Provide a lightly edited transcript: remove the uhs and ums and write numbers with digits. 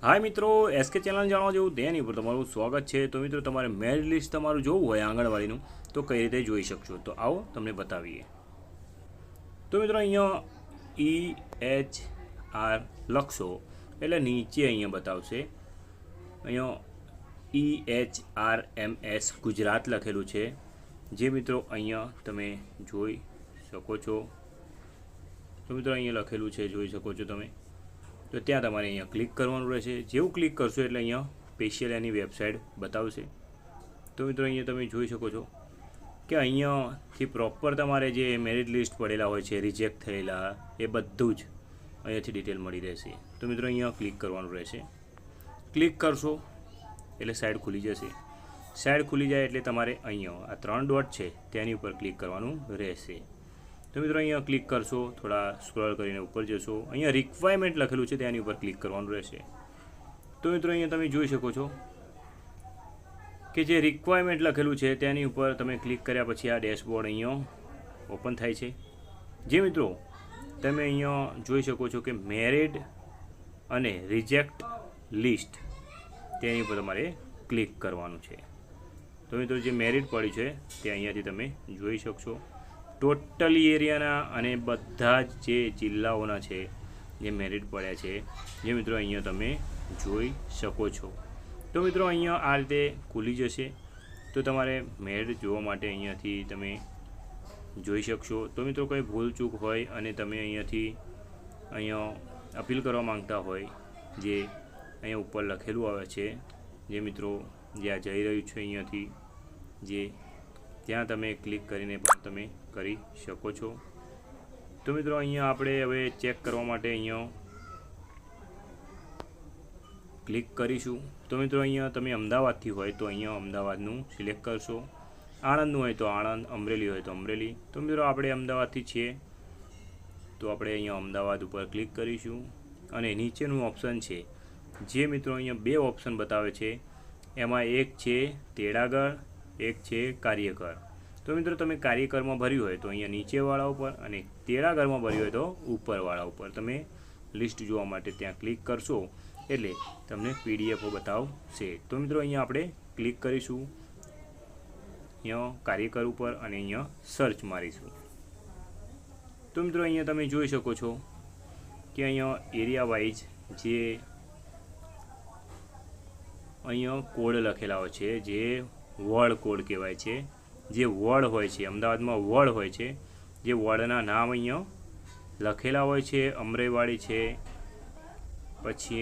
हाय मित्रों SK channel जाणवा जेवुं तेनी पर तमारुं स्वागत है। तो मित्रों तमारे मेरिट लिस्ट तमारुं जोवुं होय आंगणवाड़ीनुं तो कई रीते जोई शकशो। तो आओ तमने बतावीए। तो मित्रों अहींया EHR लखशो एटले नीचे अहींया बतावशे। अहींया EHRMS गुजरात लखेलुं छे, जे मित्रों अहींया तमे जोई शको छो। तो मित्रों अहींया लखेलुं छे, जोई शको छो तमे। तो ત્યાં તમારે અહીંયા ક્લિક કરવાનું રહેશે। જેવું ક્લિક કરશો એટલે અહીંયા સ્પેશિયલ એની વેબસાઇટ બતાવશે। તો મિત્રો અહીંયા તમે જોઈ શકો છો કે અહીંયાથી પ્રોપર તમારે જે મેરિટ લિસ્ટ પડેલા હોય છે, રિજેક્ટ થયેલા, એ બધું જ અહીંયાથી ડિટેલ મળી રહેશે। તો મિત્રો અહીંયા ક્લિક કરવાનું રહેશે। ક્લિક કરશો એટલે સાઇડ ખુલી જશે। સાઇડ ખુલી જાય એટલે તમારે અહીંયા આ 3 ડોટ છે તેની ઉપર ક્લિક કરવાનું રહેશે। तो मित्रों अहीं क्लिक करशो, थोड़ा स्क्रॉल करीने ऊपर जशो, अहीं रिक्वायरमेंट लखेलू है तेनी ऊपर क्लिक करवानुं रहेशे। तो मित्रों अहीं तमे जोई शको छो कि जे रिक्वायरमेंट लखेलू है तेनी ऊपर तमे क्लिक कर्या पछी आ डैशबोर्ड अहीं ओपन थाय छे। जे मित्रों तमे अहीं जोई शको छो कि मेरिट अने रिजेक्ट लिस्ट तेनी पर तमारे क्लिक करवानुं छे। तो मित्रों जे मेरिट पड़ी है ते अहींयाथी तमे जोई शकशो। टोटली एरियाना अने बधा जे जिल्लाओना छे जे मेरिट पड्या छे, जे मित्रों अहींया तमे जोई शको छो। तो मित्रों अहींया आ रीते खुली जशे। तो तमारे मेरिट जोवा माटे अहींयाथी तमे जोई शकशो। तो मित्रों कोई भूल चूक होय अने तमे अहींया अपील करवा मांगता होय, जे अहींया उपर लखेलुं आवे छे, जे मित्रों जे आ जई रह्युं छे अहींयाथी जे त्यां तमे क्लिक करीने पण तमे करी शको छो। तो मित्रों अहींया आपणे हवे चेक करवा माटे अहींया क्लिक करीशुं। तो मित्रों अहींया तमे अमदावादथी होय तो अहींया अमदावादनुं सिलेक्ट करशो, आणंदनुं होय तो आणंद, अमरेली होय तो अमरेली। तो मित्रों आपणे अमदावादथी छीए तो आपणे अहींया अमदावाद उपर क्लिक करीशुं अने नीचेनुं ऑप्शन छे, जे मित्रों अहींया 2 ऑप्शन बतावे छे, एमां एक छे तेड़ागढ़, एक छे कार्यकर। तो मित्रों तमे कार्यकर में भर्यु होय तो अहींया नीचेवाळा उपर अने तेड़ागढ़ में भर्यु होय तो उपरवाळा उपर तमे लिस्ट जोवा माटे त्यां क्लिक करशो एटले तमने पीडीएफ बतावशे। तो मित्रों अहींया आपणे क्लिक करीशुं अहींया कार्यकर उपर अने अहींया सर्च मारीशुं। तो मित्रों अहींया तमे जोई शको छो कि अहींया एरिया वाइज जे अहींया कोड लखेला होय छे, जे वर्ड कोड कहेवाय छे, जे वर्ड होय छे अमदावाद में वर्ड होय छे, जे वर्डना नाम अहींया लखेला होय छे, अमरेवाड़ी छे, पछी